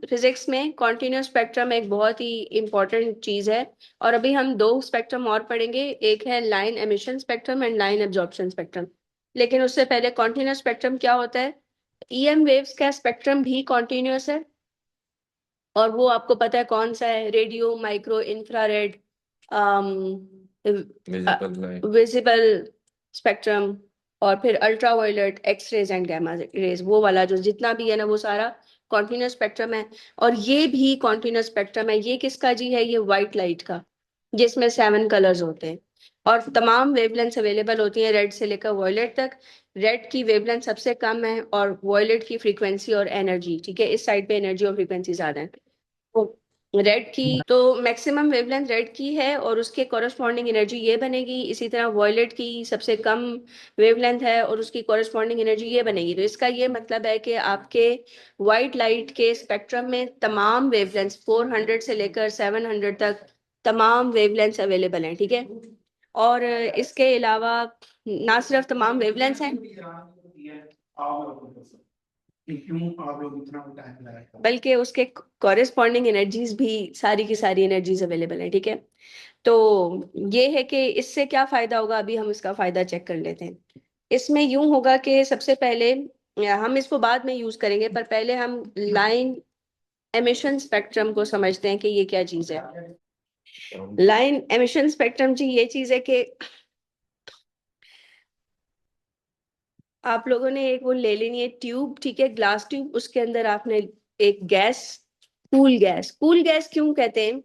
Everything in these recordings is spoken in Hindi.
फिजिक्स में कॉन्टिन्यूस स्पेक्ट्रम एक बहुत ही इंपॉर्टेंट चीज है। और अभी हम दो स्पेक्ट्रम और पढ़ेंगे, एक है line emission spectrum and line absorption spectrum. लेकिन उससे पहले कॉन्टिन्यूस स्पेक्ट्रम क्या होता है? ईएम वेव्स का स्पेक्ट्रम भी कॉन्टिन्यूस है, और वो आपको पता है कौन सा है? Radio, micro, infrared, visible spectrum, और फिर ultraviolet, X rays and gamma rays, वो वाला जो जितना भी है ना वो सारा कॉन्टिन्यूस स्पेक्ट्रम है। और ये भी कॉन्टिन्यूस स्पेक्ट्रम है। ये किसका जी है? ये व्हाइट लाइट का, जिसमें 7 कलर्स होते हैं और तमाम वेवलेंथ अवेलेबल होती हैं रेड से लेकर वॉयलेट तक। रेड की वेवलेंथ सबसे कम है और वॉयलेट की फ्रीक्वेंसी और एनर्जी, ठीक है, इस साइड पे एनर्जी और फ्रीक्वेंसी ज्यादा है। रेड की तो मैक्सिमम वेवलेंथ रेड की है और उसके कॉरस्पॉन्डिंग एनर्जी ये बनेगी। इसी तरह वॉयलेट की सबसे कम वेवलेंथ है और उसकी कॉरस्पॉन्डिंग एनर्जी ये बनेगी। तो इसका ये मतलब है कि आपके व्हाइट लाइट के स्पेक्ट्रम में तमाम वेवलेंथ 400 से लेकर 700 तक तमाम वेवलेंथ अवेलेबल हैं, ठीक है। और इसके अलावा ना सिर्फ तमाम वेवलेंथ हैं, क्यों आप लोग इतना टाइम लगाए, बल्कि उसके कॉरेस्पॉन्डिंग एनर्जीज भी, सारी की सारी एनर्जीज अवेलेबल है, ठीक है। तो ये है कि इससे क्या फायदा होगा, अभी हम इसका फायदा चेक कर लेते हैं। इसमें यूं होगा कि सबसे पहले, हम इसको बाद में यूज करेंगे, पर पहले हम लाइन एमिशन स्पेक्ट्रम को समझते हैं कि ये क्या चीज है। लाइन एमिशन स्पेक्ट्रम जी ये चीज है कि आप लोगों ने एक वो ले लेनी है ट्यूब, ठीक है, ग्लास ट्यूब, उसके अंदर आपने एक गैस, कूल गैस क्यों कहते हैं?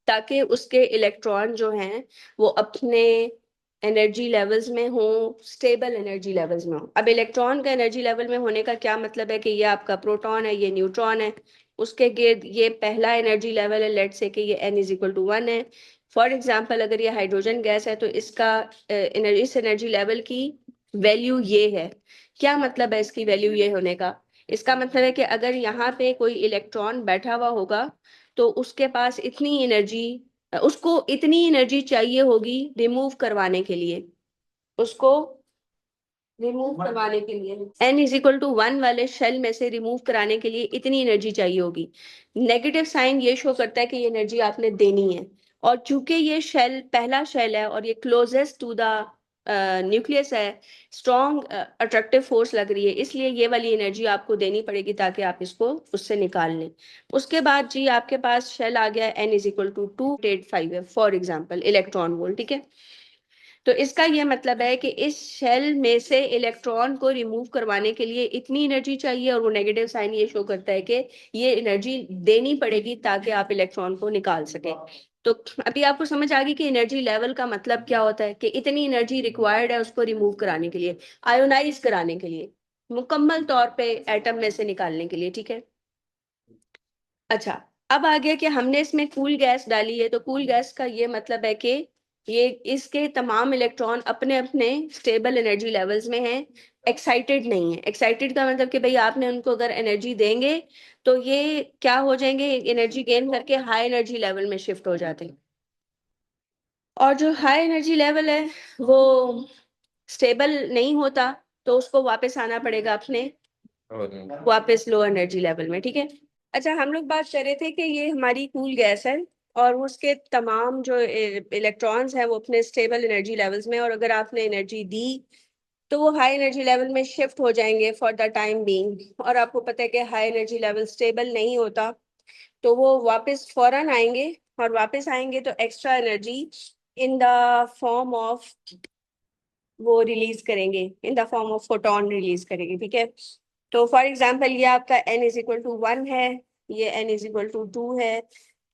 ताकि उसके इलेक्ट्रॉन जो हैं वो अपने एनर्जी लेवल्स में हो, स्टेबल एनर्जी लेवल्स में हो। अब इलेक्ट्रॉन का एनर्जी लेवल में होने का क्या मतलब है कि ये आपका प्रोटॉन है, ये न्यूट्रॉन है, उसके गिर्द ये पहला एनर्जी लेवल है, लेट्स से कि ये n=1 है। फॉर एग्जाम्पल अगर ये हाइड्रोजन गैस है तो इसका इस एनर्जी लेवल की वैल्यू ये है। क्या मतलब है इसकी वैल्यू ये होने का? इसका मतलब है कि अगर यहाँ पे कोई इलेक्ट्रॉन बैठा हुआ होगा तो उसके पास इतनी एनर्जी, उसको इतनी एनर्जी चाहिए होगी रिमूव करवाने के लिए, उसको रिमूव करवाने के लिए n=1 वाले शेल में से रिमूव कराने के लिए इतनी एनर्जी चाहिए होगी। नेगेटिव साइन ये शो करता है कि ये एनर्जी आपने देनी है। और चूंकि ये शेल पहला शेल है और ये क्लोजेस्ट टू द न्यूक्लियस है, स्ट्रॉन्ग अट्रैक्टिव फोर्स लग रही है, इसलिए ये वाली एनर्जी आपको देनी पड़ेगी ताकि आप इसको उससे निकाल लें। उसके बाद जी आपके पास शेल आ गया n=2.85 है फॉर एग्जाम्पल इलेक्ट्रॉन वोल्ट, ठीक है। तो इसका ये मतलब है कि इस शेल में से इलेक्ट्रॉन को रिमूव करवाने के लिए इतनी एनर्जी चाहिए, और वो नेगेटिव साइन ये शो करता है कि ये एनर्जी देनी पड़ेगी ताकि आप इलेक्ट्रॉन को निकाल सके। तो अभी आपको समझ आ गई कि एनर्जी लेवल का मतलब क्या होता है, कि इतनी एनर्जी रिक्वायर्ड है उसको रिमूव कराने के लिए, आयोनाइज कराने के लिए, मुकम्मल तौर पे एटम में से निकालने के लिए, ठीक है। अच्छा, अब आ गया कि हमने इसमें कूल गैस डाली है, तो कूल गैस का ये मतलब है कि ये इसके तमाम इलेक्ट्रॉन अपने अपने स्टेबल एनर्जी लेवल्स में हैं, एक्साइटेड नहीं है। एक्साइटेड का मतलब कि भाई आपने उनको अगर एनर्जी देंगे तो ये क्या हो जाएंगे, एनर्जी गेन करके हाई एनर्जी लेवल में शिफ्ट हो जाते हैं। और जो हाई एनर्जी लेवल है वो स्टेबल नहीं होता, तो उसको वापस आना पड़ेगा अपने वापस लो एनर्जी लेवल में, ठीक है। अच्छा, हम लोग बात कर रहे थे कि ये हमारी कूल गैस है और उसके तमाम जो इलेक्ट्रॉन्स हैं वो अपने स्टेबल एनर्जी लेवल्स में, और अगर आपने एनर्जी दी तो वो हाई एनर्जी लेवल में शिफ्ट हो जाएंगे फॉर द टाइम बीइंग। और आपको पता है कि हाई एनर्जी लेवल स्टेबल नहीं होता, तो वो वापस फौरन आएंगे, और वापस आएंगे तो extra energy in the form of, वो रिलीज करेंगे in the form of photon release करेंगे, ठीक है। तो फॉर एग्जाम्पल ये आपका n=1 है, ये n=2 है,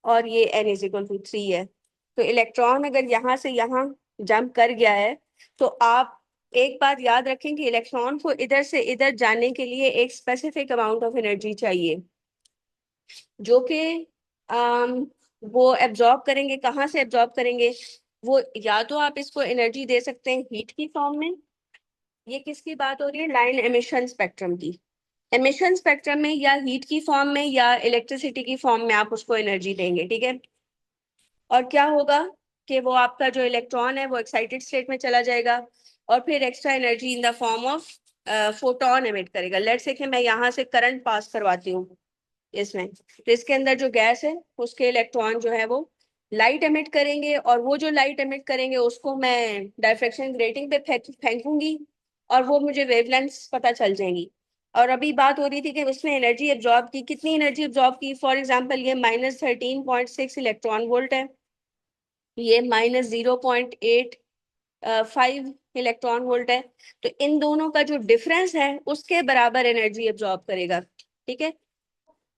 और ये n=3 है। तो इलेक्ट्रॉन अगर यहाँ से यहाँ जंप कर गया है तो आप एक बात याद रखें कि इलेक्ट्रॉन को इधर से इधर जाने के लिए एक स्पेसिफिक अमाउंट ऑफ एनर्जी चाहिए, जो कि वो एब्जॉर्ब करेंगे। कहाँ से एब्जॉर्ब करेंगे? वो या तो आप इसको एनर्जी दे सकते हैं हीट की फॉर्म में। ये किसकी बात हो रही है? लाइन एमिशन स्पेक्ट्रम की। एमिशन स्पेक्ट्रम में या हीट की फॉर्म में या इलेक्ट्रिसिटी की फॉर्म में आप उसको एनर्जी देंगे, ठीक है। और क्या होगा कि वो आपका जो इलेक्ट्रॉन है वो एक्साइटेड स्टेट में चला जाएगा और फिर extra energy in the form of photon emit करेगा। लेट्स से कि मैं यहाँ से करंट पास करवाती हूँ, इसमें, तो इसके अंदर जो गैस है उसके इलेक्ट्रॉन जो है वो लाइट एमिट करेंगे, और वो जो लाइट एमिट करेंगे उसको मैं डायफ्रैक्शन ग्रेटिंग पे फेंकूंगी, और वो मुझे वेवलेंथ्स पता चल जाएंगी। और अभी बात हो रही थी कि उसमें एनर्जी एब्जॉर्ब की, कितनी एनर्जी एब्जॉर्ब की, फॉर एग्जांपल ये -13.6 इलेक्ट्रॉन वोल्ट है, ये -0.85 इलेक्ट्रॉन वोल्ट है, तो इन दोनों का जो डिफरेंस है उसके बराबर एनर्जी एब्जॉर्ब करेगा। ठीक है,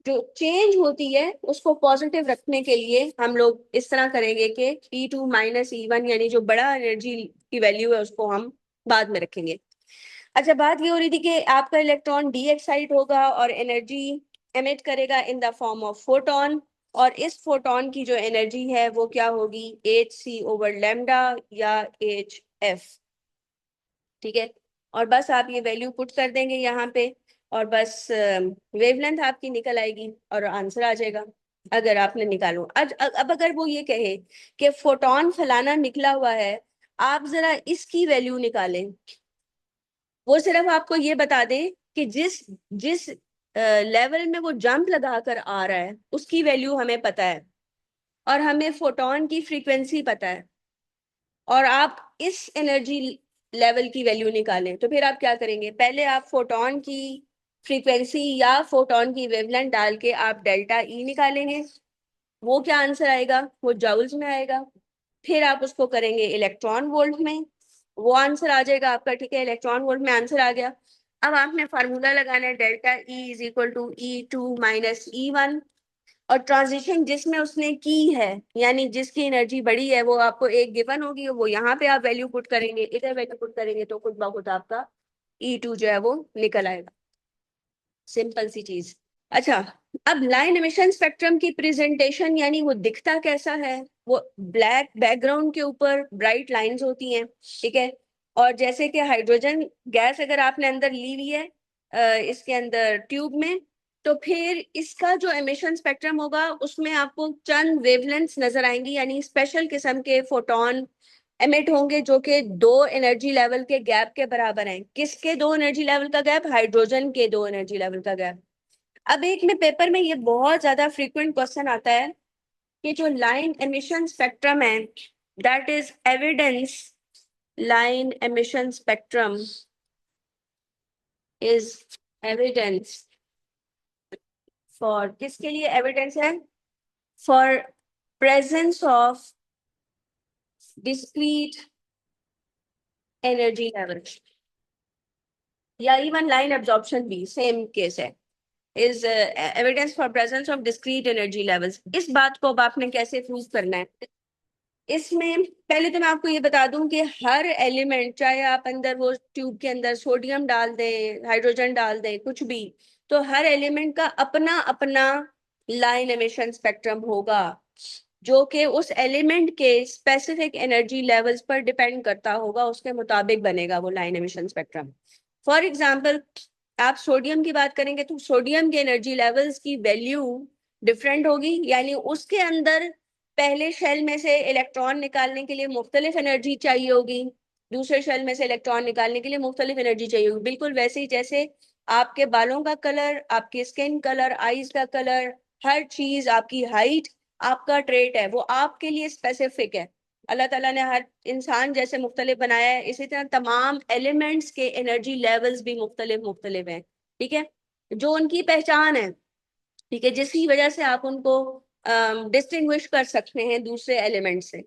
जो चेंज होती है उसको पॉजिटिव रखने के लिए हम लोग इस तरह करेंगे कि E2 माइनस E1, यानी जो बड़ा एनर्जी की वैल्यू है उसको हम बाद में रखेंगे। अच्छा, बात ये हो रही थी कि आपका इलेक्ट्रॉन डी एक्साइट होगा और एनर्जी एमिट करेगा in the form of photon, और इस फोटोन की जो एनर्जी है वो क्या होगी, hc/λ या hf। ठीक है, और बस आप ये वैल्यू पुट कर देंगे यहाँ पे, और बस वेवलेंथ आपकी निकल आएगी और आंसर आ जाएगा। अगर आपने निकालो अब अगर वो ये कहे कि फोटोन फलाना निकला हुआ है, आप जरा इसकी वैल्यू निकालें, वो सिर्फ आपको ये बता दें कि जिस जिस लेवल में वो जंप लगा कर आ रहा है उसकी वैल्यू हमें पता है, और हमें फोटोन की फ्रीक्वेंसी पता है, और आप इस एनर्जी लेवल की वैल्यू निकालें, तो फिर आप क्या करेंगे, पहले आप फोटोन की फ्रीक्वेंसी या फोटोन की वेवलेंथ डाल के आप डेल्टा ई निकालेंगे, वो क्या आंसर आएगा, वो जाउल्स में आएगा। फिर आप उसको करेंगे इलेक्ट्रॉन वोल्ट में, वो आंसर आ जाएगा आपका। ठीक है, इलेक्ट्रॉन वोल्ट में आंसर आ गया। अब आपने फार्मूला लगाना है, delta E is equal to E2 माइनस E1, और ट्रांजिशन जिसमें उसने की है, यानी जिसकी एनर्जी बड़ी है, वो आपको एक गिवन होगी, वो यहाँ पे आप वैल्यू पुट करेंगे, इधर वैल्यू पुट करेंगे, तो खुद ब खुद आपका E2 जो है वो निकल आएगा। सिंपल सी चीज। अच्छा, अब लाइन एमिशन स्पेक्ट्रम की प्रेजेंटेशन, यानी वो दिखता कैसा है, वो ब्लैक बैकग्राउंड के ऊपर ब्राइट लाइंस होती हैं। ठीक है, और जैसे कि हाइड्रोजन गैस अगर आपने अंदर ली हुई है इसके अंदर ट्यूब में, तो फिर इसका जो एमिशन स्पेक्ट्रम होगा उसमें आपको चंद वेवलेंथ्स नजर आएंगी, यानी स्पेशल किस्म के फोटोन एमिट होंगे जो कि दो एनर्जी लेवल के गैप के बराबर हैं। किसके दो एनर्जी लेवल का गैप, हाइड्रोजन के दो एनर्जी लेवल का गैप। अब एक में पेपर में ये बहुत ज्यादा फ्रीक्वेंट क्वेश्चन आता है कि जो लाइन एमिशन स्पेक्ट्रम है, that is evidence, line emission spectrum is evidence for, किसके लिए एविडेंस है, for presence of discrete energy level, या इवन लाइन एब्जॉर्प्शन भी सेम केस है, is evidence for presence of discrete energy levels. इस बात को अब आपने कैसे प्रूव करना है, इसमें पहले तो मैं आपको ये बता दूं कि हर एलिमेंट, चाहे आप अंदर वो ट्यूब के अंदर सोडियम डाल दें, हाइड्रोजन डाल दें, कुछ भी, तो हर एलिमेंट का अपना अपना लाइन एमिशन स्पेक्ट्रम होगा, जो कि उस एलिमेंट के स्पेसिफिक एनर्जी लेवल्स पर डिपेंड करता होगा, उसके मुताबिक बनेगा वो line emission spectrum. For example, आप सोडियम की बात करेंगे तो सोडियम के एनर्जी लेवल्स की वैल्यू डिफरेंट होगी, यानी उसके अंदर पहले शेल में से इलेक्ट्रॉन निकालने के लिए मुख्तलिफ एनर्जी चाहिए होगी, दूसरे शेल में से इलेक्ट्रॉन निकालने के लिए मुख्तलिफ एनर्जी चाहिए होगी। बिल्कुल वैसे ही जैसे आपके बालों का कलर, आपकी स्किन कलर, आईज का कलर, हर चीज, आपकी हाइट, आपका ट्रेट है, वो आपके लिए स्पेसिफिक है। अल्लाह ताला ने हर इंसान जैसे मुख्तलिफ बनाया है, इसी तरह तमाम एलिमेंट्स के एनर्जी लेवल्स भी मुख्तलिफ मुख्तलिफ हैं। ठीक है, जो उनकी पहचान है, ठीक है, जिसकी वजह से आप उनको डिस्टिंग्विश कर सकते हैं दूसरे एलिमेंट से।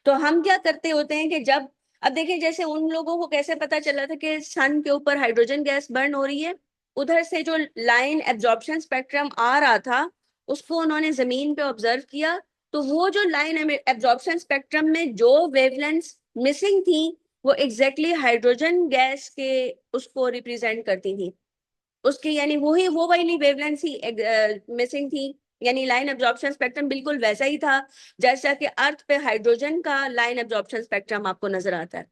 तो हम क्या करते होते हैं कि जब, अब देखिए जैसे उन लोगों को कैसे पता चला था कि सन के ऊपर हाइड्रोजन गैस बर्न हो रही है, उधर से जो लाइन एब्जॉर्प्शन स्पेक्ट्रम आ रहा था उसको उन्होंने जमीन पे ऑब्जर्व किया, तो वो जो लाइन एब्जॉर्प्शन स्पेक्ट्रम में जो वेवलेंथ्स मिसिंग थी, वो एग्जैक्टली हाइड्रोजन गैस के उसको रिप्रेजेंट करती थी, उसकी, यानी वही वो वाली वेवलेंथ ही मिसिंग थी, यानी लाइन एब्जॉर्प्शन स्पेक्ट्रम बिल्कुल वैसा ही था जैसा कि अर्थ पे हाइड्रोजन का लाइन एब्जॉर्प्शन स्पेक्ट्रम आपको नजर आता है।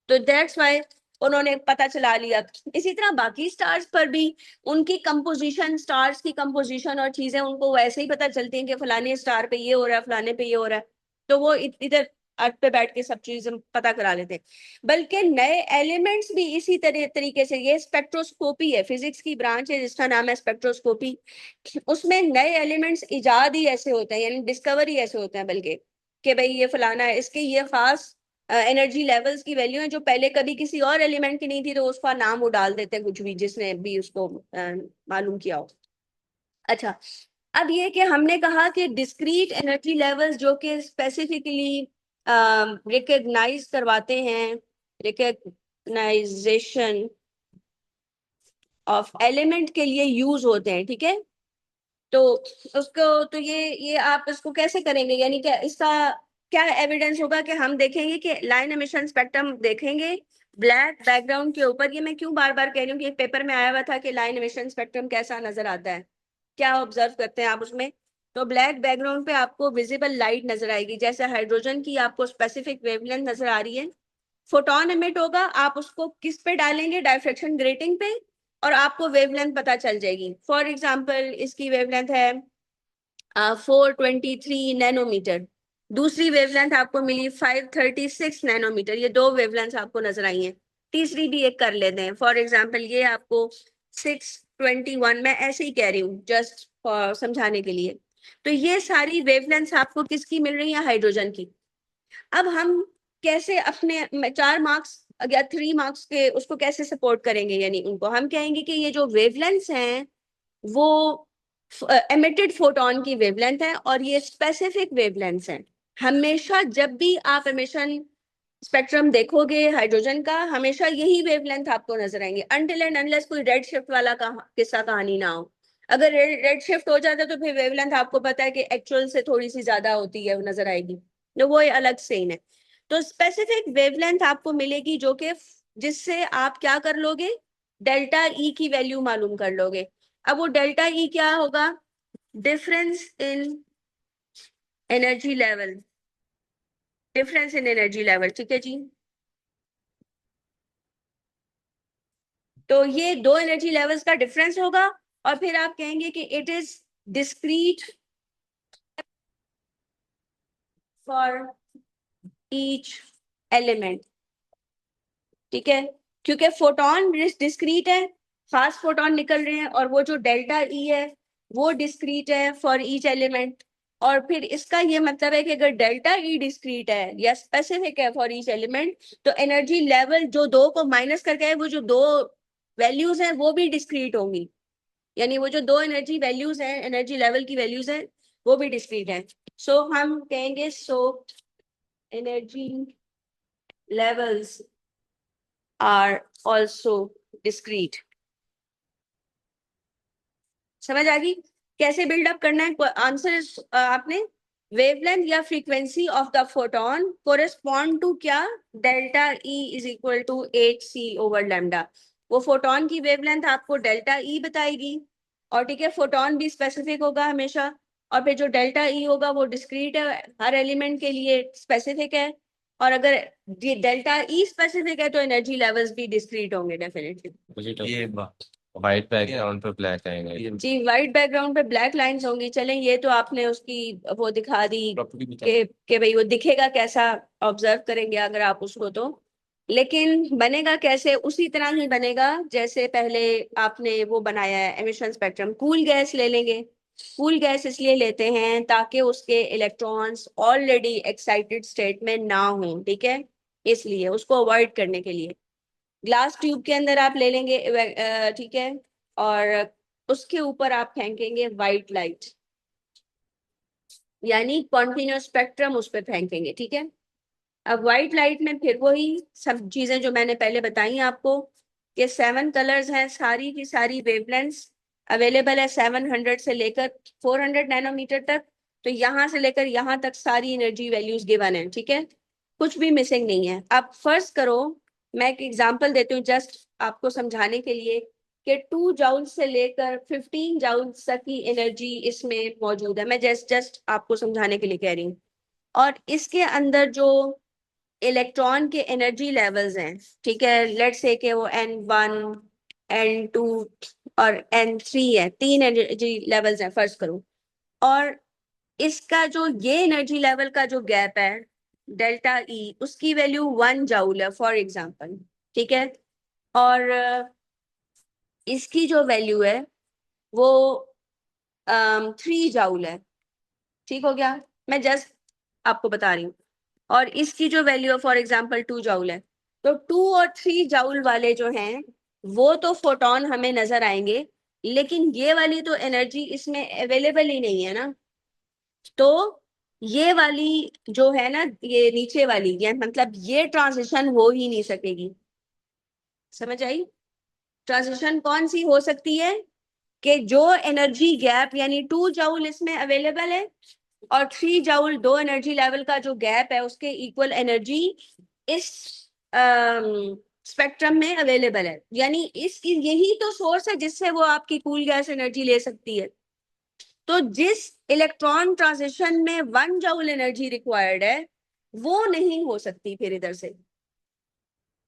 तो दैट्स वाई उन्होंने पता चला लिया। इसी तरह बाकी स्टार्स पर भी उनकी कंपोजिशन, स्टार्स की कंपोजिशन और चीजें उनको वैसे ही पता चलती हैं कि फलाने स्टार पे ये हो रहा है, फलाने पे ये हो रहा है, तो वो इधर अर्थ पे बैठ के सब चीजें पता करा लेते हैं, बल्कि नए एलिमेंट्स भी इसी तरीके से, ये स्पेक्ट्रोस्कोपी है, फिजिक्स की ब्रांच है जिसका नाम है स्पेक्ट्रोस्कोपी। उसमें नए एलिमेंट्स इजाद ही ऐसे होते हैं, यानी डिस्कवर ही ऐसे होते हैं, बल्कि कि भाई ये फलाना है, इसके ये खास एनर्जी लेवल्स की वैल्यू है जो पहले कभी किसी और एलिमेंट की नहीं थी, तो उसका नाम वो डाल देते हैं कुछ भी, जिसने भी उसको मालूम किया हो। अच्छा, अब ये कि हमने कहा कि डिस्क्रीट एनर्जी लेवल्स जो कि स्पेसिफिकली रिकग्नाइज करवाते हैं, रिकग्नाइजेशन ऑफ एलिमेंट के लिए यूज होते हैं, ठीक है। तो उसको, तो ये आप इसको कैसे करेंगे, यानी कि इसका क्या एविडेंस होगा कि हम देखेंगे कि लाइन एमिशन स्पेक्ट्रम देखेंगे ब्लैक बैकग्राउंड के ऊपर। ये मैं क्यों बार बार कह रही हूँ कि पेपर में आया हुआ था कि लाइन एमिशन स्पेक्ट्रम कैसा नजर आता है, क्या ऑब्जर्व करते हैं आप उसमें। तो ब्लैक बैकग्राउंड पे आपको विजिबल लाइट नजर आएगी, जैसे हाइड्रोजन की आपको स्पेसिफिक वेवलेंथ नजर आ रही है। फोटोन एमिट होगा, आप उसको किस पे डालेंगे, डायफ्रेक्शन ग्रेटिंग पे, और आपको वेवलेंथ पता चल जाएगी। फॉर एग्जांपल इसकी वेवलेंथ है 423 नैनोमीटर, दूसरी वेवलेंथ आपको मिली 536 नैनोमीटर, ये दो वेवलेंथ आपको नजर आई हैं। तीसरी भी एक कर लेते हैं, फॉर एग्जांपल ये आपको 621, मैं ऐसे ही कह रही हूँ जस्ट फॉर समझाने के लिए। तो ये सारी वेवलेंथ आपको किसकी मिल रही है, हाइड्रोजन की। अब हम कैसे अपने 4 मार्क्स या 3 मार्क्स के उसको कैसे सपोर्ट करेंगे, यानी उनको हम कहेंगे कि ये जो वेवलेंथ्स हैं वो एमिटेड फोटोन की वेवलेंथ है और ये स्पेसिफिक वेवलेंथ्स हैं। हमेशा जब भी आप एमिशन स्पेक्ट्रम देखोगे हाइड्रोजन का, हमेशा यही वेवलेंथ आपको नजर आएंगे, अनटिल एंड अनलेस कोई रेड शिफ्ट वाला किस्सा कहानी ना हो। अगर रेड शिफ्ट हो जाता है तो फिर वेवलेंथ आपको पता है कि एक्चुअल से थोड़ी सी ज्यादा होती है, वो नजर आएगी, तो वो अलग सीन है। तो स्पेसिफिक वेवलेंथ आपको मिलेगी जो कि जिससे आप क्या कर लोगे, डेल्टा ई की वैल्यू मालूम कर लोगे। अब वो डेल्टा ई क्या होगा, difference in energy level, difference in energy level, ठीक है जी। तो ये दो एनर्जी लेवल्स का डिफरेंस होगा, और फिर आप कहेंगे कि it is discrete for each element, ठीक है, क्योंकि फोटोन डिस्क्रीट है, फास्ट फोटोन निकल रहे हैं, और वो जो डेल्टा ई है वो डिस्क्रीट है फॉर ईच एलिमेंट। और फिर इसका ये मतलब है कि अगर डेल्टा ई डिस्क्रीट है या स्पेसिफिक है फॉर ईच एलिमेंट, तो एनर्जी लेवल जो दो को माइनस करके है, वो जो दो वैल्यूज हैं वो भी डिस्क्रीट होंगी, यानी वो जो दो एनर्जी वैल्यूज हैं, एनर्जी लेवल की वैल्यूज हैं, वो भी डिस्क्रीट हैं। सो हम कहेंगे so energy levels are also discrete. समझ आ गई कैसे बिल्डअप करना है आंसर। आपने वेवलेंथ या frequency of the photon correspond to क्या, delta E is equal to 8c/λ। वो फोटोन की वेवलेंथ आपको डेल्टा ई बताएगी, और ठीक है, फोटोन भी स्पेसिफिक होगा हमेशा, और फिर जो डेल्टा ई होगा वो डिस्क्रीट है, हर एलिमेंट के लिए स्पेसिफिक है। और अगर डेल्टा ई स्पेसिफिक है तो एनर्जी लेवल्स भी डिस्क्रीट होंगे डेफिनेटली। ये व्हाइट बैकग्राउंड पे ब्लैक आएगा जी, व्हाइट बैकग्राउंड पे ब्लैक लाइंस होंगी। चलें, ये तो आपने उसकी वो दिखा दी कि भाई वो दिखेगा कैसा, ऑब्जर्व करेंगे अगर आप उसको, तो लेकिन बनेगा कैसे, उसी तरह ही बनेगा जैसे पहले आपने वो बनाया है एमिशन स्पेक्ट्रम। कूल गैस ले लेंगे, कूल गैस इसलिए लेते हैं ताकि उसके इलेक्ट्रॉन्स ऑलरेडी एक्साइटेड स्टेट में ना हो, ठीक है, इसलिए उसको अवॉइड करने के लिए। ग्लास ट्यूब के अंदर आप ले लेंगे, ठीक है, और उसके ऊपर आप फेंकेंगे व्हाइट लाइट, यानी कॉन्टिन्यूस स्पेक्ट्रम उस पर फेंकेंगे, ठीक है। अब व्हाइट लाइट में फिर वही सब चीजें जो मैंने पहले बताई आपको, कि 7 कलर्स हैं, सारी की सारी वेवलेंथ्स अवेलेबल है 700 से लेकर 400 नैनोमीटर तक। तो यहाँ से लेकर यहाँ तक सारी एनर्जी वैल्यूज गिवन है, ठीक है, कुछ भी मिसिंग नहीं है। अब फर्ज करो, मैं एक एग्जांपल देती हूँ जस्ट आपको समझाने के लिए, कि 2 जाउल से लेकर 15 जाउल तक की एनर्जी इसमें मौजूद है, मैं जस्ट आपको समझाने के लिए कह रही हूँ। और इसके अंदर जो इलेक्ट्रॉन के एनर्जी लेवल्स हैं, ठीक है, लेट्स से कि वो N1 N2 और N3 है, 3 एनर्जी लेवल्स हैं फर्ज करो। और इसका जो ये एनर्जी लेवल का जो गैप है डेल्टा ई, उसकी वैल्यू 1 जूल है फॉर एग्जाम्पल, ठीक है। और इसकी जो वैल्यू है वो 3 जूल है, ठीक हो गया। मैं जस्ट आपको बता रही हूँ। और इसकी जो वैल्यू है फॉर एग्जाम्पल 2 जूल है। तो 2 और 3 जूल वाले जो हैं वो तो फोटोन हमें नजर आएंगे, लेकिन ये वाली तो एनर्जी इसमें अवेलेबल ही नहीं है ना। तो ये वाली जो है ना, ये नीचे वाली, ये मतलब ये ट्रांजिशन हो ही नहीं सकेगी। समझ आई? ट्रांजिशन कौन सी हो सकती है कि जो एनर्जी गैप यानी 2 जूल इसमें अवेलेबल है और 3 जूल दो एनर्जी लेवल का जो गैप है उसके इक्वल एनर्जी इस स्पेक्ट्रम में अवेलेबल है। यानी इस यही तो सोर्स है जिससे वो आपकी कूल गैस एनर्जी ले सकती है। तो जिस इलेक्ट्रॉन ट्रांजिशन में 1 जूल एनर्जी रिक्वायर्ड है वो नहीं हो सकती फिर इधर से।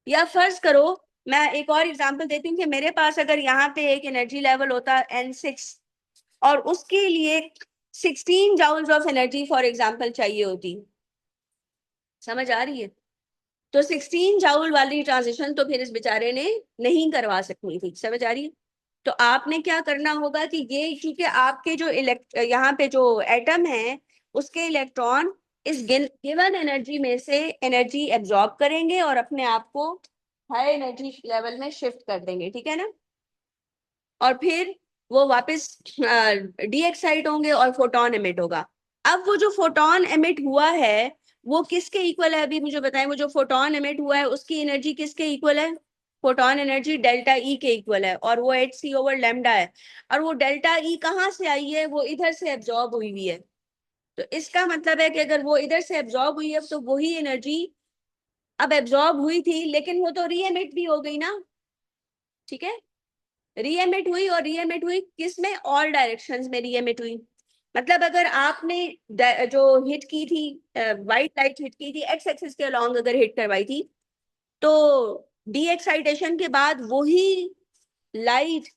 या फर्ज करो, मैं एक और एग्जांपल देती हूँ कि मेरे पास अगर यहाँ पे एक एनर्जी लेवल होता N6 और उसके लिए 16 joules of energy for example चाहिए होती। समझ आ रही है? तो 16 जूल वाली ट्रांजिशन तो फिर इस बेचारे ने नहीं करवा सकनी थी। समझ आ रही है? तो आपने क्या करना होगा कि ये क्योंकि आपके जो यहाँ पे जो एटम है उसके इलेक्ट्रॉन इस गिवन एनर्जी में से एनर्जी एब्जॉर्ब करेंगे और अपने आप को हाई एनर्जी लेवल में शिफ्ट कर देंगे, ठीक है ना। और फिर वो वापस डी एक्साइट होंगे और फोटोन एमिट होगा। अब वो जो फोटोन एमिट हुआ है वो किसके इक्वल है? अभी मुझे बताएं, वो जो फोटोन एमिट हुआ है उसकी एनर्जी किसके इक्वल है? फोटोन एनर्जी डेल्टा ई के इक्वल है और वो hc/λ है। और वो डेल्टा ई कहाँ से आई है? वो इधर से एब्जॉर्ब हुई हुई है। तो इसका मतलब है कि अगर वो इधर से एब्जॉर्ब हुई है तो वही एनर्जी अब एब्जॉर्ब हुई थी, लेकिन वो तो री एमिट भी हो गई ना, ठीक है। रीएमिट हुई और रीएमिट हुई किस में? ऑल डायरेक्शंस में रीएमिट हुई। मतलब अगर आपने जो हिट की थी, वाइट लाइट हिट की थी एक्स एक्सिस के अलोंग अगर हिट करवाई थी, तो डी एक्साइटेशन के बाद वही लाइट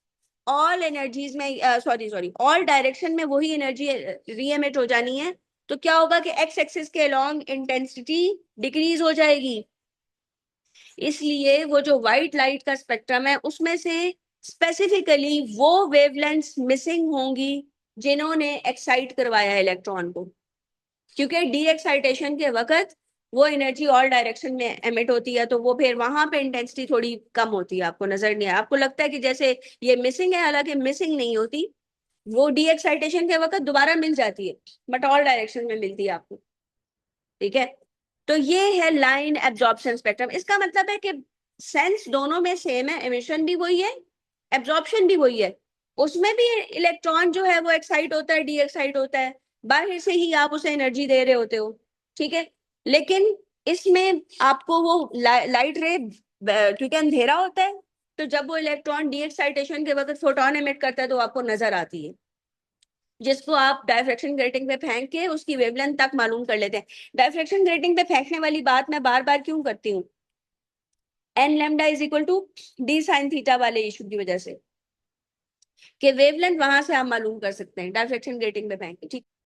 ऑल एनर्जीज में सॉरी सॉरी ऑल डायरेक्शन में वही एनर्जी रीएमिट हो जानी है। तो क्या होगा कि एक्स एक्सिस के अलोंग इंटेंसिटी डिक्रीज हो जाएगी। इसलिए वो जो व्हाइट लाइट का स्पेक्ट्रम है उसमें से स्पेसिफिकली वो वेवलेंथ्स मिसिंग होंगी जिन्होंने एक्साइट करवाया इलेक्ट्रॉन को, क्योंकि डी एक्साइटेशन के वक्त वो एनर्जी ऑल डायरेक्शन में एमिट होती है, तो वो फिर वहां पे इंटेंसिटी थोड़ी कम होती है। आपको नजर नहीं आया? आपको लगता है कि जैसे ये मिसिंग है, हालांकि मिसिंग नहीं होती। वो डी एक्साइटेशन के वक्त दोबारा मिल जाती है, बट ऑल डायरेक्शन में मिलती है आपको, ठीक है। तो ये है लाइन एब्जॉर्प्शन स्पेक्ट्रम। इसका मतलब है कि सेंस दोनों में सेम है, एमिशन भी वही है, एब्जॉर्प्शन भी वही है। उसमें भी इलेक्ट्रॉन जो है वो एक्साइट होता है, डी एक्साइट होता है, बाहर से ही आप उसे एनर्जी दे रहे होते हो, ठीक है। लेकिन इसमें आपको वो लाइट रे, क्योंकि अंधेरा होता है, तो जब वो इलेक्ट्रॉन डी एक्साइटेशन के वक्त फोटोन एमिट करता है तो आपको नजर आती है, जिसको आप डायफ्रैक्शन ग्रेटिंग पे फेंक के उसकी वेवलेंथ तक मालूम कर लेते हैं। डायफ्रैक्शन ग्रेटिंग पे फेंकने वाली बात मैं बार बार क्यों करती हूँ? n λ = d sin थीटा वाले इशू की वजह से, कि वेवलेंथ वहां से आप मालूम कर सकते हैं डायफ्रैक्शन ग्रेटिंग पे फेंक के, ठीक।